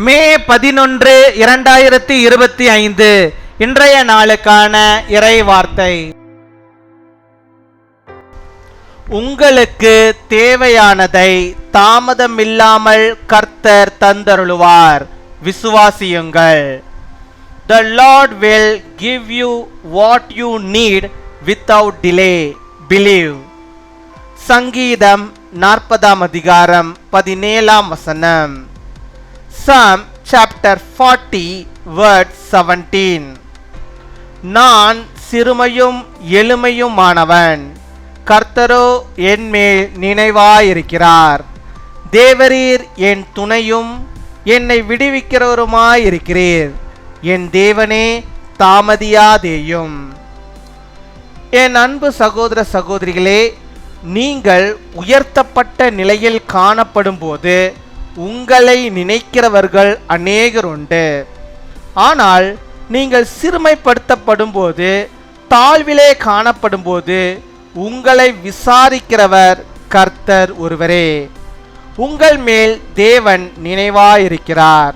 மே 11, 2025 இன்றைய நாளுக்கான இறை வார்த்தை. உங்களுக்கு தேவையானதை தாமதமில்லாமல் கர்த்தர் தந்தருளுவார், விசுவாசியுங்கள். The Lord will give you what you need without delay. Believe. சங்கீதம் 40 அதிகாரம் 17 வசனம். Psalm chapter 40 verse 17. நான் சிறுமையும் எளிமையுமானவன், கர்த்தரோ என் மேல் நினைவாயிருக்கிறார். தேவரீர் என் துணையும் என்னை விடுவிக்கிறவருமாயிருக்கிறீர். என் தேவனே, தாமதியாதேயும். என் அன்பு சகோதர சகோதரிகளே, நீங்கள் உயர்த்தப்பட்ட நிலையில் காணப்படும் போது உங்களை நினைக்கிறவர்கள் அநேகர் உண்டு. ஆனால் நீங்கள் சிறுமைப்படுத்தப்படும் போது, தாழ்விலே காணப்படும் போது உங்களை விசாரிக்கிறவர் கர்த்தர் ஒருவரே. உங்கள் மேல் தேவன் நினைவாயிருக்கிறார்.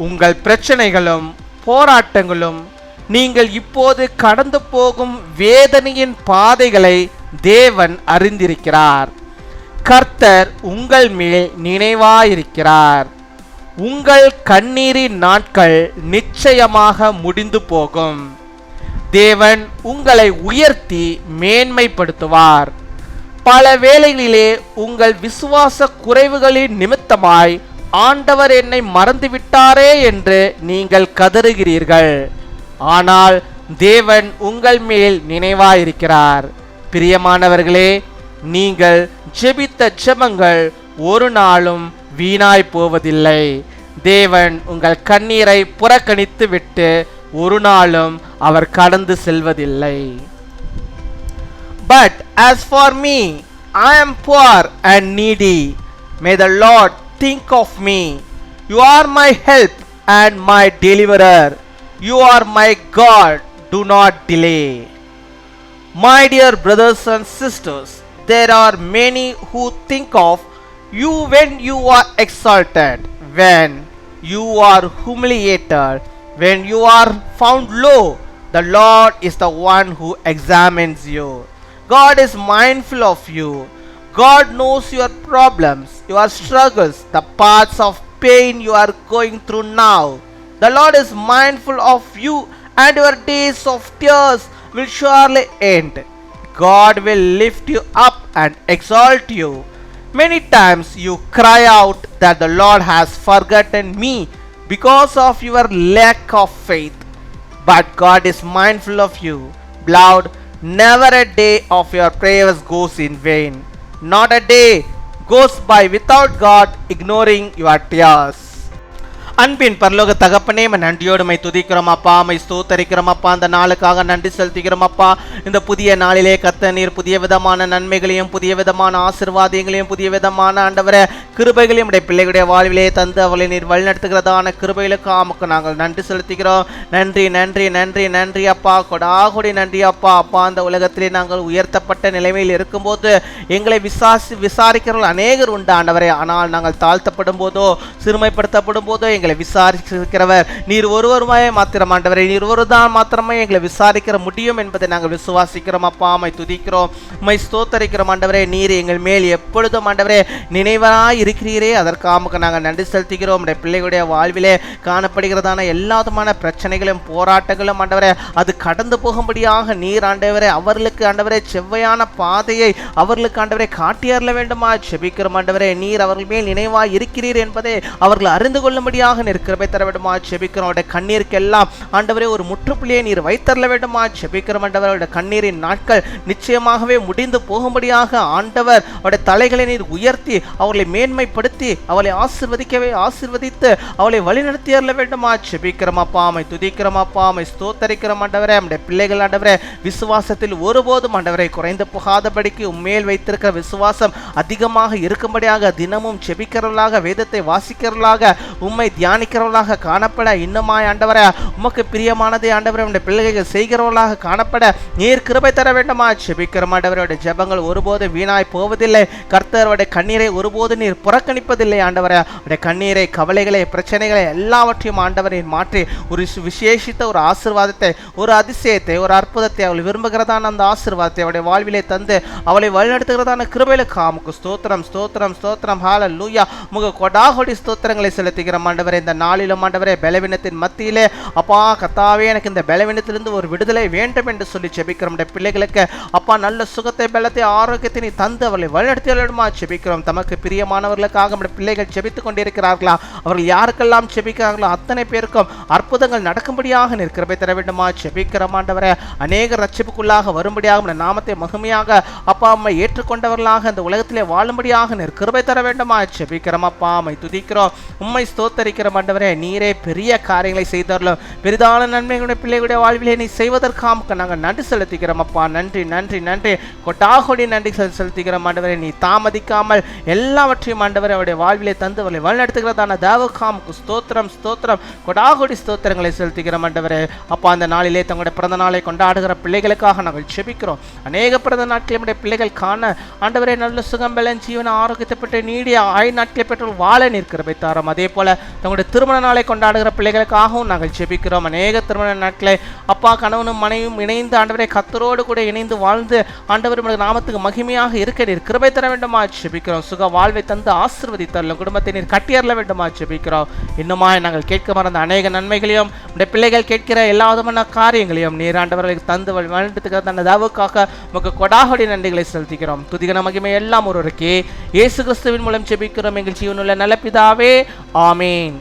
உங்கள் பிரச்சனைகளும் போராட்டங்களும் நீங்கள் இப்போது கடந்து போகும் வேதனையின் பாதைகளை தேவன் அறிந்திருக்கிறார். கர்த்தர் உங்கள் மேல் நினைவாயிருக்கிறார். உங்கள் கண்ணீரின் நாட்கள் நிச்சயமாக முடிந்து போகும். தேவன் உங்களை உயர்த்தி மேன்மைப்படுத்துவார். பல வேளைகளிலே உங்கள் விசுவாச குறைவுகளின் நிமித்தமாய் ஆண்டவர் என்னை மறந்துவிட்டாரே என்று நீங்கள் கதறுகிறீர்கள். ஆனால் தேவன் உங்கள் மேல் நினைவாயிருக்கிறார். பிரியமானவர்களே, நீங்கள் ஜெபித்த ஜெபங்கள் ஒரு நாளும் வீணாய் போவதில்லை. தேவன் உங்கள் கண்ணீரை புறக்கணித்து விட்டு ஒரு நாளும் அவர் கடந்து செல்வதில்லை. But as for me, I am poor and needy. May the Lord think of me. You are my help and my deliverer. You are my God. Do not delay. My dear brothers and sisters, there are many who think of you when you are exalted, when you are humiliated, when you are found low. The Lord is the one who examines you. God is mindful of you. God knows your problems, your struggles, the paths of pain you are going through now. The Lord is mindful of you, and your days of tears will surely end. God will lift you up and exalt you. Many times you cry out that the Lord has forgotten me because of your lack of faith. But God is mindful of you. Beloved, never a day of your prayers goes in vain. Not a day goes by without God ignoring your tears. அன்பின் பரலோக தகப்பனே, நன்றியோடு my துதிக்கிறோம் அப்பா, my ஸ்தோத்தரிக்கிறோம் அப்பா. அந்த நாளுக்காக நன்றி செலுத்துகிறோம் அப்பா. இந்த புதிய நாளிலே கர்த்தர் நீர் புதிய விதமான நன்மைகளையும் புதிய விதமான ஆசீர்வாதங்களையும் புதிய விதமான ஆண்டவரே கிருபைகளையும் உடைய பிள்ளைகளுடைய வாழ்விலே தந்து அவளை நீர் வழிநடத்துகிறதான கிருபைகளுக்கு ஆமக்கு நாங்கள் நன்றி செலுத்துகிறோம். நன்றி நன்றி நன்றி நன்றி அப்பா, கொடாகொடி நன்றி அப்பா. அப்பா, அந்த உலகத்திலே நாங்கள் உயர்த்தப்பட்ட நிலைமையில் இருக்கும்போது எங்களை விசாரிக்கிறவர்கள் அநேகர் உண்டு ஆண்டவரே. ஆனால் நாங்கள் தாழ்த்தப்படும் போதோ சிறுமைப்படுத்தப்படும் போதோ எங்களை விசாரிக்கிறவர் நீர் ஒருவருமாய் மாத்திரம் ஆண்டவரே. நீர் ஒருதான் மாத்திரமே எங்களை விசாரிக்கிற முடியும் என்பதை நாங்கள் விசுவாசிக்கிறோம் அப்பா. மை துதிக்கிறோம், மை ஸ்தோத்தரிக்கிறோம் ஆண்டவரே. நீர் எங்கள் மேல் எப்பொழுதும் ஆண்டவரே நினைவாய் இருக்கிறீரே, அதற்காக நாங்கள் நன்றி செலுத்துகிறோம். நம்முடைய பிள்ளைகளுடைய வாழ்விலே காணப்படுகிறதான எல்லா விதமான பிரச்சனைகளும் போராட்டங்களும் ஆண்டவரே அது கடந்து போகும்படியாக நீர் ஆண்டவரே அவர்களுக்கு ஆண்டவரே செவ்வையான பாதையை அவர்களுக்கு ஆண்டவரே காட்டியறல வேண்டுமா ஜெபிக்கிறோம் ஆண்டவரே. நீர் அவர்கள் மேல் நினைவாய் இருக்கிறீர் என்பதை அவர்கள் அறிந்து கொள்ளும்படியாக கிருபை தர வேண்டுமா ஜெபிக்கிறோம். அவருடைய கண்ணீருக்கு எல்லாம் ஆண்டவரே ஒரு முற்றுப்புள்ளியை நீர் வைத்தரல வேண்டுமா ஜெபிக்கிறோம் ஆண்டவரே. அவருடைய கண்ணீரின் நாட்கள் நிச்சயமாகவே முடிந்து போகும்படியாக ஆண்டவர் அவருடைய தலைகளை நீர் உயர்த்தி அவர்களை மேன்மைப்படுத்தி அவளை ஆசீர்வதித்து அவளை வழிநடத்தியறல வேண்டுமா ஜெபிக்கிறோம் அப்பா. மை துதிக்கிறோம் அப்பா, மை ஸ்தோத்தரிக்கிறோம் ஆண்டவரே. நம்முடைய பிள்ளைகள் ஆண்டவரே விசுவாசத்தில் ஒருபோதும் ஆண்டவரை குறைந்து போகாதபடிக்கு உண்மையில் வைத்திருக்கிற விசுவாசம் அதிகமாக இருக்கும்படியாக தினமும் ஜெபிக்கிறவர்களாக வேதத்தை வாசிக்கிறவர்களாக உம்மை தியானிக்கிறவர்களாக காணப்பட, இன்னுமாய் ஆண்டவரே உமக்கு பிரியமானதை ஆண்டவரே உடைய பிள்ளைகள் செய்கிறவர்களாக காணப்பட நீர் கிருபை தர வேண்டுமா ஜெபிக்கிறோம். ஆண்டவருடைய ஜெபங்கள் ஒருபோது வீணாய் போவதில்லை. கர்த்தருடைய கண்ணீரை ஒருபோது நீர் புறக்கணிப்பதில்லை. ஆண்டவரே உடைய கண்ணீரை, கவலைகளை, பிரச்சனைகளை எல்லாவற்றையும் ஆண்டவரை மாற்றி ஒரு விசேஷித்த ஒரு ஆசீர்வாதத்தை, ஒரு அதிசயத்தை, ஒரு அற்புதத்தை அவள் விரும்புகிறதான அந்த ஆசீர்வாதத்தை அவருடைய வாழ்விலே தந்து அவளை வழிநடத்துகிறதான கிருபையிலுக்கு உமக்கு ஸ்தோத்திரம், ஸ்தோத்திரம், ஸ்தோத்திரம். ஹல்லேலூயா. உமக்கு கொடாகொடி ஸ்தோத்திரங்களை செலுத்துகிறோம் ஆண்டவரே. இந்த நாளிலும் ஆண்டவரே பலவீனத்தின் மத்தியிலே அப்பா கர்த்தாவே எனக்கு இந்த பலவீனத்திலிருந்து ஒரு விடுதலை வேண்டும் என்று சொல்லி ஜெபிக்கிறோம். பிள்ளைகளுக்கு அப்பா நல்ல சுகத்தை, பலத்தை, ஆரோக்கியத்தை நீ தந்து அவளை வழிநடத்தி விடுமா ஜெபிக்கிறோம். தமக்கு பிரியமானவர்களுக்காக நம்முடைய பிள்ளைகள் ஜெபித்துக் கொண்டிருக்கிறார்களா? அவர்கள் யாருக்கெல்லாம் ஜெபிக்கிறார்களோ அத்தனை பேருக்கும் அற்புதங்கள் நடக்கும்படியாக நீர் கிருபை தர வேண்டுமா ஜெபிக்கிறோம் ஆண்டவரே. அநேக ரட்சிப்புக்குள்ளாக வரும்படியாக நம்முடைய நாமத்தை மகிமையாக அப்பா அம்மை ஏற்றுக்கொண்டவர்களாக இந்த உலகத்திலே வாழும்படியாக நீர் கிருபை தர வேண்டுமா ஜெபிக்கிறோம். அப்பா அம்மை துதிக்கிறோம், உம்மை ஸ்தோத்தரிக்கிறோம் ஆண்டவரே. நீரே பெரிய காரியங்களை செய்தாலும் பெரிதான நன்மைகளுடைய பிள்ளைகளுடைய வாழ்விலே நீ செய்வதற்காக நாங்கள் நன்றி செலுத்துகிறோம் அப்பா. நன்றி, நன்றி, நன்றி. கொட்டாகொடி நன்றி செலுத்துகிறோம் ஆண்டவரே. நீ தாமதிக்காமல் எல்லாவற்றையும் ஆண்டவரை அவருடைய வாழ்விலே தந்து அவளை வழிநடத்துகிறதான தேவகாமுக்கு ஸ்தோத்திரம், ஸ்தோத்திரம். கொடாகொடி ஸ்தோத்திரங்களை செலுத்துகிறோம் ஆண்டவரே. அப்பா அந்த நாளிலே தங்களுடைய பிறந்த நாளை கொண்டாடுகிற பிள்ளைகளுக்காக நாங்கள் ஜெபிக்கிறோம். அநேக பிறந்த நாட்களில் நம்முடைய பிள்ளைகள் காண ஆண்டவரே நல்ல சுகம், பலன், ஜீவன, ஆரோக்கியத்தை பெற்று நீடிய ஆயுள் நாட்களை பெற்று வாழ நீர் கிருபை தாரும். அதே போல தங்களுடைய திருமண நாளை கொண்டாடுகிற பிள்ளைகளுக்காகவும் நாங்கள் ஜெபிக்கிறோம். அநேக திருமண நாட்களை அப்பா கணவனும் மனைவியும் இணைந்து ஆண்டவரை கர்த்தரோடு கூட இணைந்து வாழ்ந்து ஆண்டவர் நாமத்துக்கு மகிமையாக இருக்க நீர் கிருபை தர வேண்டுமா ஜெபிக்கிறோம். சுக வாழ்வை தந்து ஆசீர்வதித்தரலும் குடும்பத்தை நீர் கட்டியறல வேண்டுமா ஜெபிக்கிறோம். இன்னுமாய் நாங்கள் கேட்க மறந்த அநேக நன்மைகளையும் உடைய பிள்ளைகள் கேட்கிற எல்லா விதமான காரியங்களையும் நீர் ஆண்டவர்களுக்கு தந்து வழிநடத்துகிற தன் தாவுக்காக உமக்கு கொடாகொடி நன்றிகளை செலுத்துகிறோம். துதிகன மகிமை எல்லாம் ஒருவருக்கே இயேசு கிறிஸ்துவின் மூலம் ஜெபிக்கிறோம் எங்கள் ஜீவனுள்ள நல்ல பிதாவே. ஆமீன்.